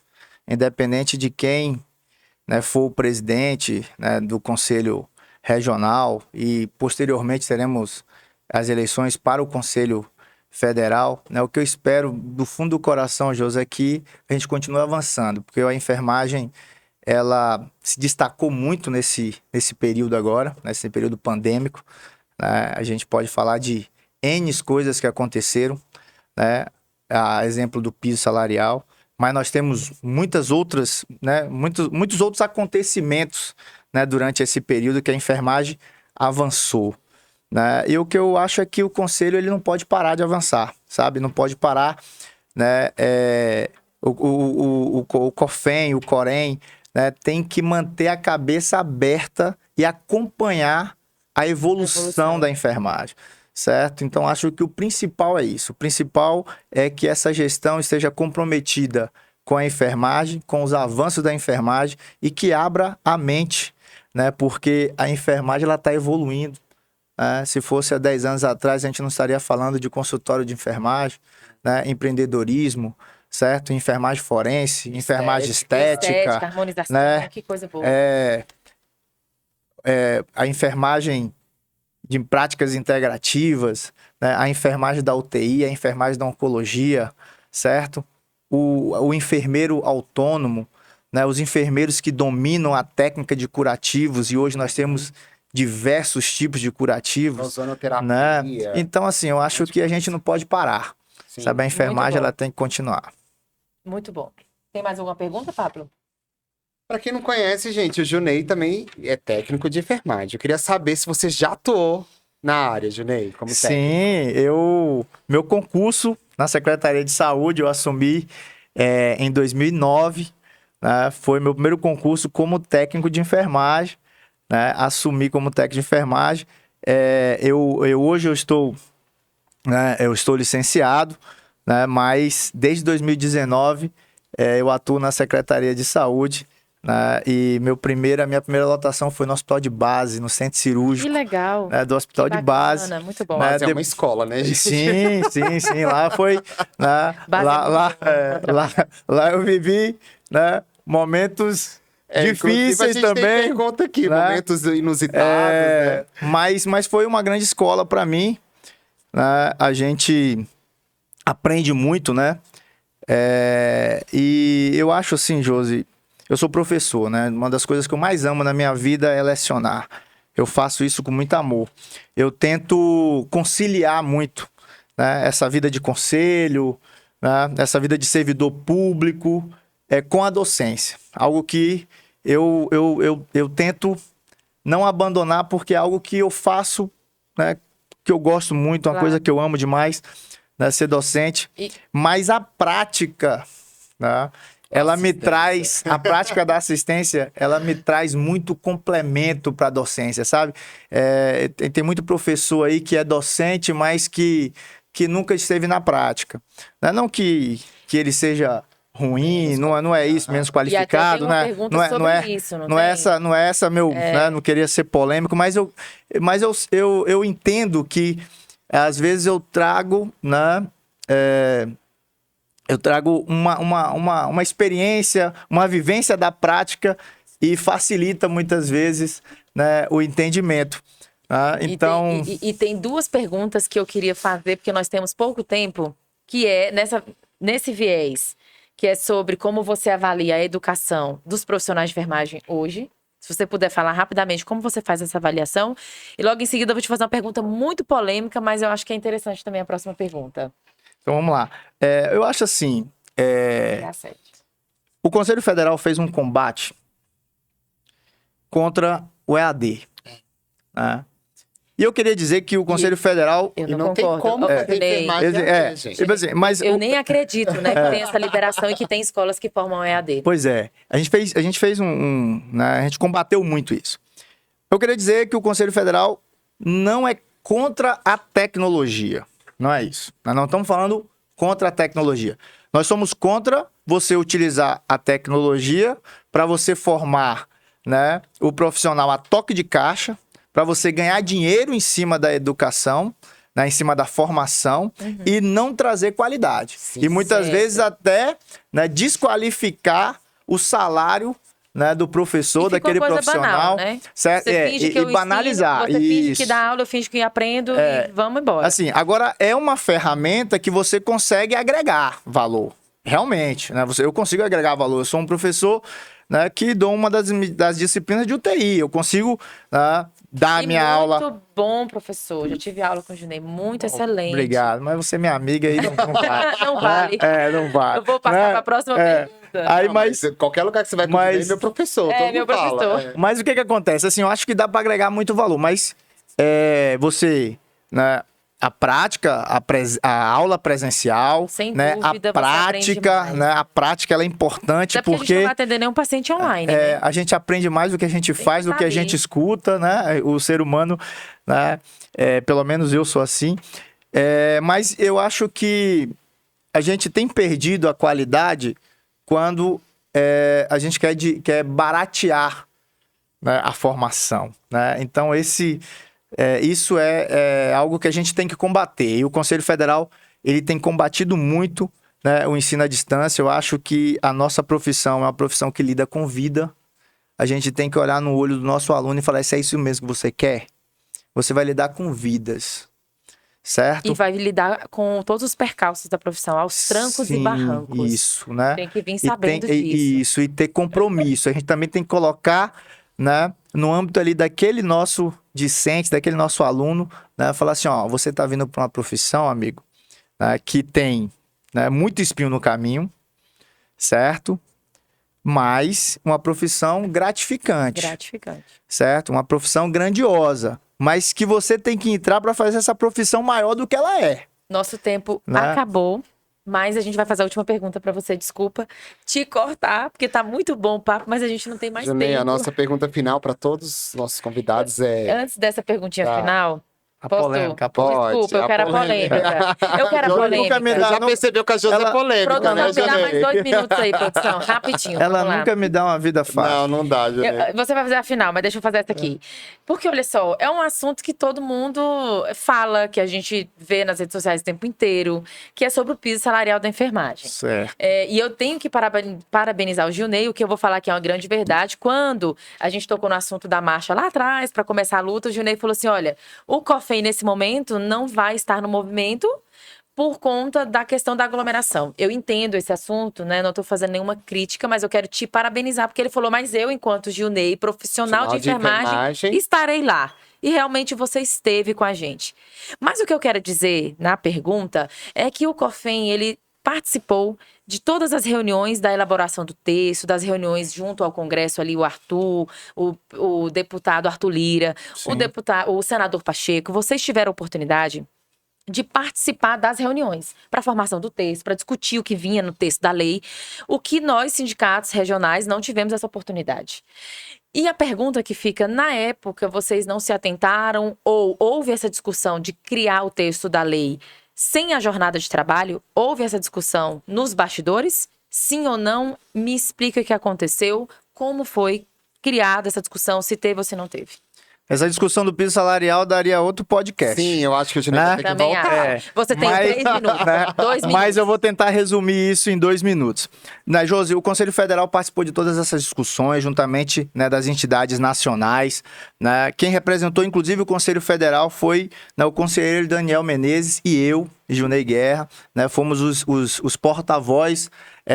independente de quem, né, for o presidente, né, do Conselho Regional, e posteriormente teremos as eleições para o Conselho Federal, né? O que eu espero do fundo do coração, José, é que a gente continue avançando, porque a enfermagem ela se destacou muito nesse período agora, nesse período pandêmico, né? A gente pode falar de N coisas que aconteceram, né? A exemplo do piso salarial, mas nós temos muitas outras, né? Muitos outros acontecimentos, né? Durante esse período que a enfermagem avançou, né? E o que eu acho é que o Conselho ele não pode parar de avançar, sabe? Não pode parar, né? O COFEM, o Corém, né? Tem que manter a cabeça aberta e acompanhar a evolução da enfermagem. Certo? Então, acho que o principal é isso. O principal é que essa gestão esteja comprometida com a enfermagem, com os avanços da enfermagem e que abra a mente, né? Porque a enfermagem está evoluindo. Né? Se fosse há 10 anos atrás, a gente não estaria falando de consultório de enfermagem, né? Empreendedorismo, certo? Enfermagem forense, enfermagem estética, harmonização, né? Que coisa boa. A enfermagem de práticas integrativas, né? A enfermagem da UTI, a enfermagem da oncologia, certo? O enfermeiro autônomo, né? Os enfermeiros que dominam a técnica de curativos, e hoje nós temos diversos tipos de curativos, Ozonoterapia. né? Então, assim, eu acho que a gente não pode parar, Sim. sabe? A enfermagem, ela tem que continuar. Muito bom. Tem mais alguma pergunta, Pablo? Pra quem não conhece, gente, o Junei também é técnico de enfermagem. Eu queria saber se você já atuou na área, Junei, como técnico. Sim, meu concurso na Secretaria de Saúde eu assumi em 2009, né? Foi meu primeiro concurso como técnico de enfermagem, né? Assumi como técnico de enfermagem. Hoje eu estou, né? Eu estou licenciado, né? Mas desde 2019 eu atuo na Secretaria de Saúde. E a minha primeira lotação foi no hospital de base, no centro cirúrgico. Que legal. Né, do hospital de base. Muito bom. Mas é uma escola, né, gente? Sim. Lá foi. Né, lá eu vivi, né, momentos difíceis também. Tem pergunta aqui, né? Momentos inusitados. Né? Mas foi uma grande escola para mim. Né? A gente aprende muito, né? E eu acho assim, Josi. Eu sou professor, né? Uma das coisas que eu mais amo na minha vida é lecionar. Eu faço isso com muito amor. Eu tento conciliar muito, né? Essa vida de conselho, né? Essa vida de servidor público com a docência. Algo que eu tento não abandonar, porque é algo que eu faço, né? Que eu gosto muito, uma coisa que eu amo demais, né? Ser docente. Mas a prática, né? Ela me traz, a prática da assistência, ela me traz muito complemento para a docência, sabe? Tem muito professor aí que é docente, mas que nunca esteve na prática. Não que que ele seja ruim, não é isso, menos qualificado, e até né? tem uma pergunta sobre isso, não é tem? não é essa meu, né? Não queria ser polêmico, mas eu entendo que às vezes eu trago, né? Eu trago uma experiência, uma vivência da prática e facilita muitas vezes, né, o entendimento. Tá? Então, E tem duas perguntas que eu queria fazer, porque nós temos pouco tempo, que é nesse viés, que é sobre como você avalia a educação dos profissionais de enfermagem hoje. Se você puder falar rapidamente como você faz essa avaliação. E logo em seguida eu vou te fazer uma pergunta muito polêmica, mas eu acho que é interessante também a próxima pergunta. então vamos lá. Eu acho assim, Dá certo. o Conselho Federal fez um combate contra o EAD. Né? E eu queria dizer que o Conselho Federal... Eu E não não tem concordo. como Eu fazer falei, enfermagem, gente. tipo assim, mas eu nem acredito, né, que tem essa liberação e que tem escolas que formam EAD. Pois é. A gente fez né, a gente combateu muito isso. Eu queria dizer que o Conselho Federal não é contra a tecnologia. Não é isso. Nós não estamos falando contra a tecnologia. Nós somos contra você utilizar a tecnologia para você formar, né, o profissional a toque de caixa, para você ganhar dinheiro em cima da educação, né, em cima da formação, e não trazer qualidade. Sim, e muitas certo. vezes até, né, desqualificar o salário, né, do professor, E ficou daquele coisa profissional. banal, né? Certo? Você finge que eu banalizar. ensino, você finge Isso. que dá aula, eu finge que aprendo e vamos embora. Assim, agora é uma ferramenta que você consegue agregar valor. Realmente, né? Eu consigo agregar valor. Eu sou um professor, né, que dou uma das disciplinas de UTI. Eu consigo, né, dar a minha aula. Muito bom, professor. Já tive aula com o Junei, muito excelente. Obrigado, mas você é minha amiga aí, não vale. Não vale. Não vale. Eu vou passar para a próxima pergunta. Aí, Não, mas, qualquer lugar que você vai com mas- é meu professor. É, todo meu mundo fala. professor. mas o que acontece? Assim, eu acho que dá para agregar muito valor, mas você, né, a prática, a aula presencial, Sem né, dúvida, a você aprende prática, mais. né, a prática ela é importante Até porque a gente não vai atender nenhum paciente online, né? a gente aprende mais do que a gente faz, que do que a saber. gente escuta, né? O ser humano, né? Pelo menos eu sou assim. Mas eu acho que a gente tem perdido a qualidade quando a gente quer baratear, né, a formação, né? Então, isso é algo que a gente tem que combater. E o Conselho Federal ele tem combatido muito, né, o ensino à distância. Eu acho que a nossa profissão é uma profissão que lida com vida. A gente tem que olhar no olho do nosso aluno e falar: se é isso mesmo que você quer, você vai lidar com vidas, certo? E vai lidar com todos os percalços da profissão, aos trancos e Sim, barrancos. Isso, né? Tem que vir E sabendo tem- disso. Isso, e ter compromisso. A gente também tem que colocar, né, no âmbito ali daquele nosso discente, daquele nosso aluno, né, falar assim: ó, você tá vindo para uma profissão, amigo, né, que tem, né, muito espinho no caminho, certo? Mas uma profissão gratificante, Gratificante. certo? Uma profissão grandiosa, mas que você tem que entrar para fazer essa profissão maior do que ela é. Nosso tempo Né? acabou, mas a gente vai fazer a última pergunta para você. Desculpa te cortar, porque tá muito bom o papo, mas a gente não tem mais Junei, tempo. a nossa pergunta final para todos os nossos convidados é... Antes dessa perguntinha Tá. final, A posso? polêmica, Pode, Desculpa, eu a quero a polêmica. polêmica. Eu quero a Johnny polêmica. nunca me Você dá- já não- percebeu que a Josi ela- é polêmica, Produção, né, me dá mais Junei? 2 minutos aí, produção. Rapidinho, Ela vamos lá. nunca me dá uma vida fácil. Não dá, Junei. Você vai fazer a final, mas deixa eu fazer essa aqui. Porque, olha só, é um assunto que todo mundo fala, que a gente vê nas redes sociais o tempo inteiro, que é sobre o piso salarial da enfermagem. Certo. E eu tenho que parabenizar o Gilney, o que eu vou falar que é uma grande verdade. Quando a gente tocou no assunto da marcha lá atrás, para começar a luta, o Gilney falou assim: olha, o COFEM nesse momento não vai estar no movimento por conta da questão da aglomeração. Eu entendo esse assunto, né? Não estou fazendo nenhuma crítica, mas eu quero te parabenizar, porque ele falou: mas eu, enquanto Gilney, profissional de enfermagem, estarei lá. E realmente você esteve com a gente. Mas o que eu quero dizer na pergunta é que o COFEM, ele participou de todas as reuniões da elaboração do texto, das reuniões junto ao Congresso ali, o Arthur, o deputado Arthur Lira, o senador Pacheco. Vocês tiveram a oportunidade de participar das reuniões para a formação do texto, para discutir o que vinha no texto da lei, o que nós, sindicatos regionais, não tivemos essa oportunidade. E a pergunta que fica: na época, vocês não se atentaram ou houve essa discussão de criar o texto da lei sem a jornada de trabalho? Houve essa discussão nos bastidores? Sim ou não? Me explica o que aconteceu, como foi criada essa discussão, se teve ou se não teve. Essa discussão do piso salarial daria outro podcast. Sim, eu acho que o Juninho vai ter que Também voltar. acho. Você tem 3 minutos, 2 minutos. Mas eu vou tentar resumir isso em 2 minutos. Né, Josi, o Conselho Federal participou de todas essas discussões, juntamente, né, das entidades nacionais. Né? Quem representou, inclusive, o Conselho Federal foi, né, o conselheiro Daniel Menezes e eu, Junei Guerra, né? Fomos os porta-voz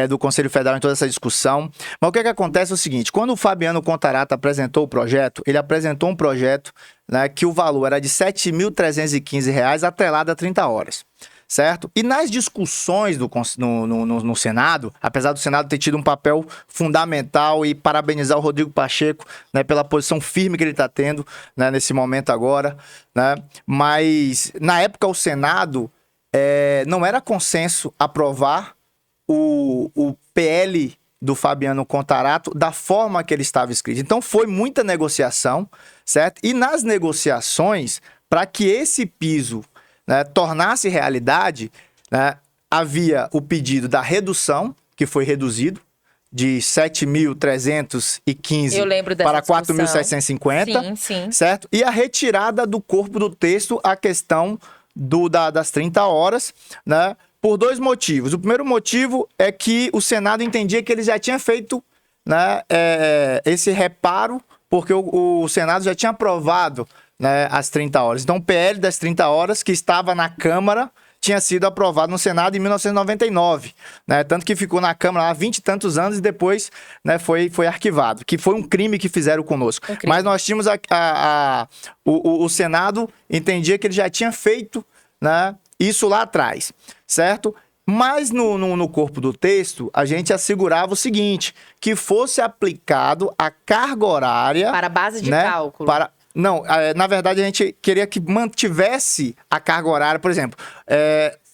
do Conselho Federal em toda essa discussão. Mas o que acontece é o seguinte, quando o Fabiano Contarato apresentou o projeto, ele apresentou um projeto, né, que o valor era de R$ 7.315, atrelado a 30 horas. Certo? E nas discussões no Senado, apesar do Senado ter tido um papel fundamental, e parabenizar o Rodrigo Pacheco, né, pela posição firme que ele está tendo, né, nesse momento agora, né, mas na época o Senado não era consenso aprovar o PL do Fabiano Contarato da forma que ele estava escrito. Então foi muita negociação, certo? E nas negociações, para que esse piso, né, tornasse realidade, né, havia o pedido da redução, que foi reduzido de 7.315 para 4.750, sim. certo? E a retirada do corpo do texto, a questão das 30 horas, né? Por 2 motivos. O primeiro motivo é que o Senado entendia que ele já tinha feito, né, esse reparo, porque o Senado já tinha aprovado, né, as 30 horas. Então, o PL das 30 horas, que estava na Câmara, tinha sido aprovado no Senado em 1999. Né, tanto que ficou na Câmara há 20 e tantos anos e depois, né, foi arquivado. Que foi um crime que fizeram conosco. Mas nós tínhamos o Senado entendia que ele já tinha feito, né, isso lá atrás, certo? Mas no corpo do texto, a gente assegurava o seguinte, que fosse aplicado a carga horária... Para a base de, né, cálculo. Não, na verdade, a gente queria que mantivesse a carga horária, por exemplo,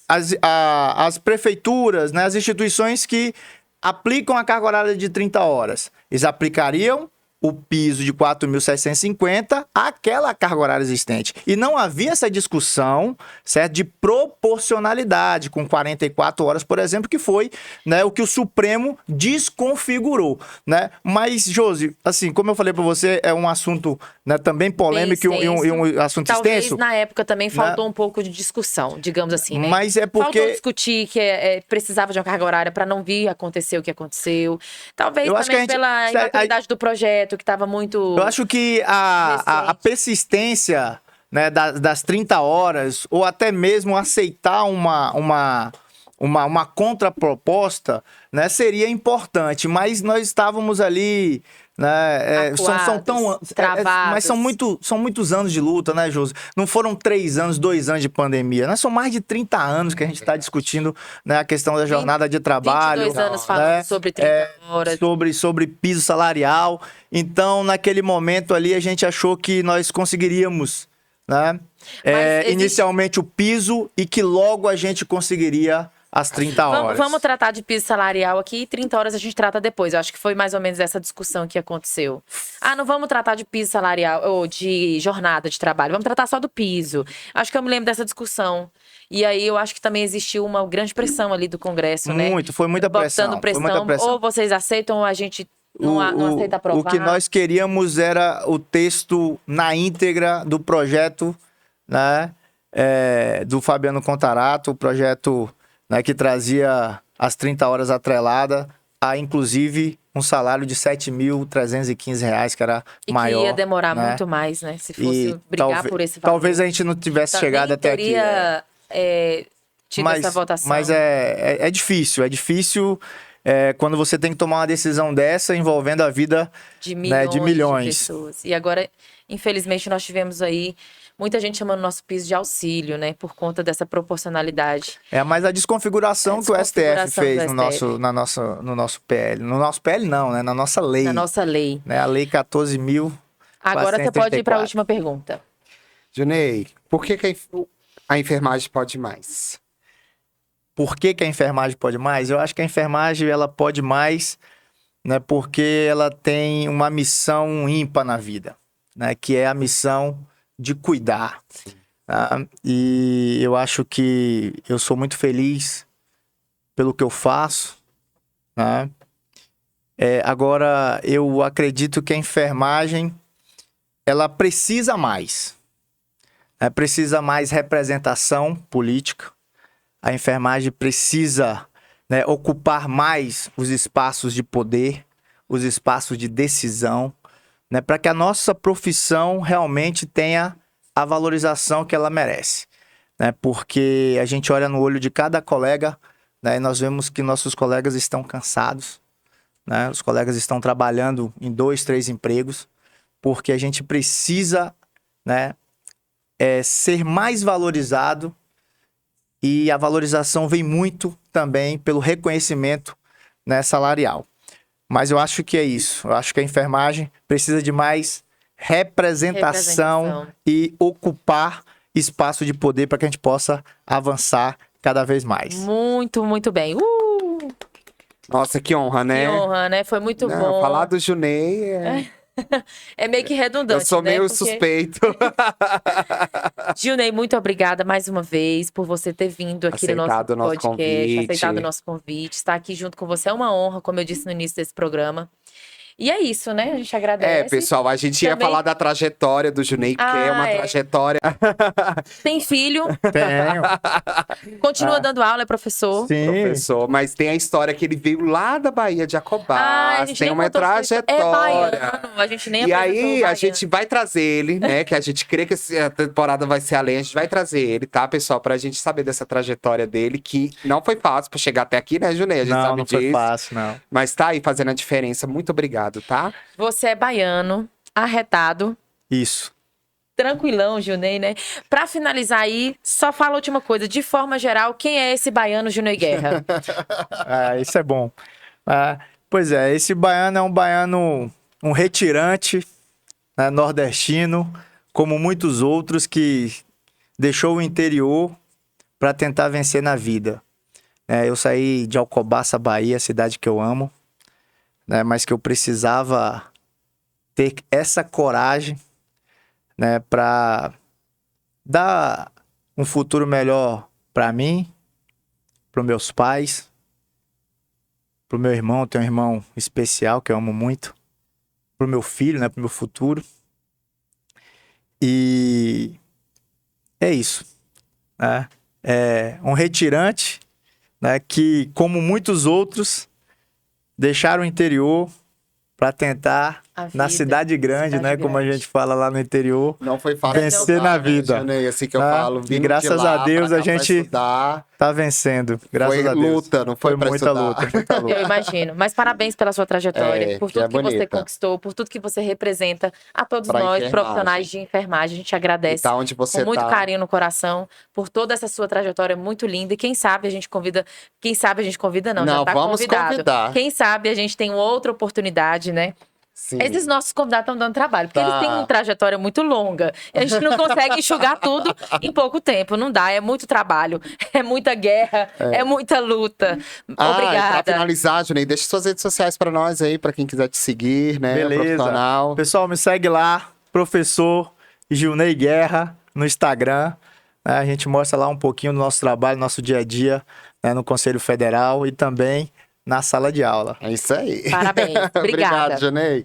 as prefeituras, né, as instituições que aplicam a carga horária de 30 horas, eles aplicariam o piso de 4.750 àquela carga horária existente. E não havia essa discussão, certo, de proporcionalidade com 44 horas, por exemplo, que foi, né, o que o Supremo desconfigurou. Né? Mas, Josi, assim, como eu falei para você, é um assunto, né, também polêmico e um assunto talvez extenso. Na época também faltou um pouco de discussão, digamos assim, né? Mas é porque... Faltou discutir que precisava de uma carga horária para não vir acontecer o que aconteceu. Talvez também pela imaturidade do projeto, que estava muito... Eu acho que a persistência, né, das 30 horas, ou até mesmo aceitar uma contraproposta, né, seria importante, mas nós estávamos ali... Né, mas são muitos anos de luta, né, Josi? Não foram 3 anos, 2 anos de pandemia, né? São mais de 30 anos que a gente está discutindo, né, a questão da jornada de trabalho. 22 anos falando, né, sobre 30 horas. Sobre piso salarial. Então, naquele momento ali, a gente achou que nós conseguiríamos, né, inicialmente o piso e que logo a gente conseguiria as 30 horas. Vamos tratar de piso salarial aqui e 30 horas a gente trata depois. Eu acho que foi mais ou menos essa discussão que aconteceu. Não vamos tratar de piso salarial ou de jornada de trabalho. Vamos tratar só do piso. Acho que eu me lembro dessa discussão. E aí eu acho que também existiu uma grande pressão ali do Congresso, né? Foi muita pressão. Botando pressão. Ou vocês aceitam ou a gente não aceita aprovar. O que nós queríamos era o texto na íntegra do projeto, né, do Fabiano Contarato, o projeto, né, que trazia as 30 horas atrelada a, inclusive, um salário de R$ 7.315, que era maior. E que ia demorar, né, muito mais, né? Se fosse brigar por esse valor. Talvez a gente não tivesse chegado até aqui. Tido essa votação. Mas é difícil. É difícil quando você tem que tomar uma decisão dessa envolvendo a vida de milhões de pessoas. E agora, infelizmente, nós tivemos aí muita gente chamando o nosso piso de auxílio, né? Por conta dessa proporcionalidade. Mas a desconfiguração que o STF fez no nosso PL. No nosso PL não, né? Na nossa lei. Na nossa lei. Né? A lei 14.000. Agora você pode ir para a última pergunta. Junei, por que a enfermagem pode mais? Por que a enfermagem pode mais? Eu acho que a enfermagem ela pode mais, né? Porque ela tem uma missão ímpar na vida, né? Que é a missão de cuidar. tá? E eu acho que eu sou muito feliz pelo que eu faço, né? Agora, eu acredito que a enfermagem, ela precisa mais. Precisa mais representação política. A enfermagem precisa, né, ocupar mais os espaços de poder, os espaços de decisão, né, para que a nossa profissão realmente tenha a valorização que ela merece, né? Porque a gente olha no olho de cada colega, né, e nós vemos que nossos colegas estão cansados, né? Os colegas estão trabalhando em 2, 3 empregos, porque a gente precisa, né, ser mais valorizado, e a valorização vem muito também pelo reconhecimento, né, salarial. Mas eu acho que é isso. Eu acho que a enfermagem precisa de mais representação e ocupar espaço de poder para que a gente possa avançar cada vez mais. Muito, muito bem. Nossa, que honra, né? Que honra, né? Foi muito Não, bom. falar do Junei é meio que redundante, eu sou né? meio Porque... suspeito. Junei, muito obrigada mais uma vez por você ter vindo aqui no nosso podcast, aceitado o nosso convite, estar aqui junto com você é uma honra, como eu disse no início desse programa. E é isso, né? A gente agradece. Pessoal, a gente ia falar da trajetória do Junei, que é uma trajetória... Tem filho? Tenho. Continua dando aula, é professor? Sim. Professor, mas tem a história que ele veio lá da Bahia de Jacobá, tem uma trajetória. É baiano, a gente nem E aí, a gente vai trazer ele, né? Que a gente crê que a temporada vai ser além, a gente vai trazer ele, tá, pessoal? Pra gente saber dessa trajetória dele, que não foi fácil pra chegar até aqui, né, Junei? A gente sabe não disso. Foi fácil, não. Mas tá aí fazendo a diferença. Muito obrigado, tá? Você é baiano, arretado. Isso. Tranquilão, Junei, né? Pra finalizar aí, só fala a última coisa. De forma geral, quem é esse baiano Junei Guerra? Isso é bom. Pois é, esse baiano é um baiano, um retirante, né, nordestino, como muitos outros que deixou o interior para tentar vencer na vida. Eu saí de Alcobaça, Bahia, cidade que eu amo, né, mas que eu precisava ter essa coragem, né, para dar um futuro melhor para mim, para os meus pais, para o meu irmão. Eu tenho um irmão especial que eu amo muito, para o meu filho, né, para o meu futuro. E é isso, né? É um retirante, né, que, como muitos outros, deixaram o interior para tentar, na cidade grande, né? Como a gente fala lá no interior. Não foi fácil. Vencer na vida. Né? Assim que eu falo. E graças a Deus a gente tá vencendo. Graças a Deus. Foi luta, não foi pra muita estudar. luta, muita luta. Eu imagino. Mas parabéns pela sua trajetória, por tudo que você conquistou, por tudo que você representa a todos nós, profissionais de enfermagem. A gente agradece tá onde você com muito carinho no coração por toda essa sua trajetória muito linda. E quem sabe a gente convida... Não, já tá vamos convidado. Convidar. Quem sabe a gente tem outra oportunidade, né? Sim. Esses nossos convidados estão dando trabalho, porque eles têm uma trajetória muito longa. E a gente não consegue enxugar tudo em pouco tempo. Não dá, é muito trabalho, é muita guerra, é muita luta. Obrigada. Pra finalizar, Junei, deixa suas redes sociais pra nós aí, pra quem quiser te seguir, né? Beleza. Profissional. Pessoal, me segue lá, professor Junei Guerra, no Instagram. A gente mostra lá um pouquinho do nosso trabalho, nosso dia a dia, né, no Conselho Federal e também na sala de aula. É isso aí. Parabéns. Obrigada. Obrigado, Junei.